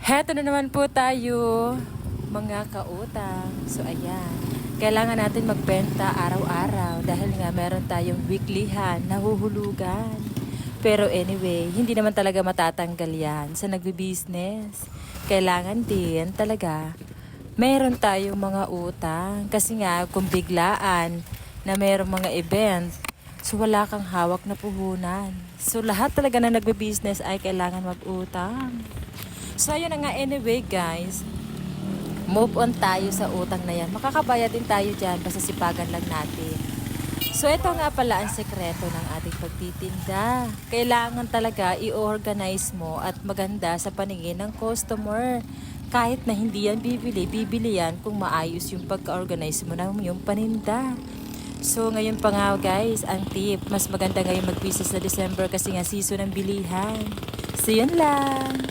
Heto na naman po tayo, mga kautang. So ayan, kailangan natin magbenta araw-araw dahil nga meron tayong weeklyhan, nahuhulugan. Pero anyway, hindi naman talaga matatanggal yan sa nagbi-business. Kailangan din talaga meron tayong mga utang. Kasi nga kung biglaan na merong mga event, so wala kang hawak na puhunan. So lahat talaga na nagbi-business ay kailangan mag-utang. So ayun na nga, anyway guys, move on tayo sa utang na yan. Makakabayad din tayo dyan, basta sipagan lang natin. So ito nga pala ang sekreto ng ating pagtitinda. Kailangan talaga i-organize mo at maganda sa paningin ng customer. Kahit na hindi yan bibili yan kung maayos yung pagka-organize mo ng yung paninda. So ngayon pa nga guys, ang tip, mas maganda ngayon mag-business sa December kasi nga season ng bilihan. So yun lang.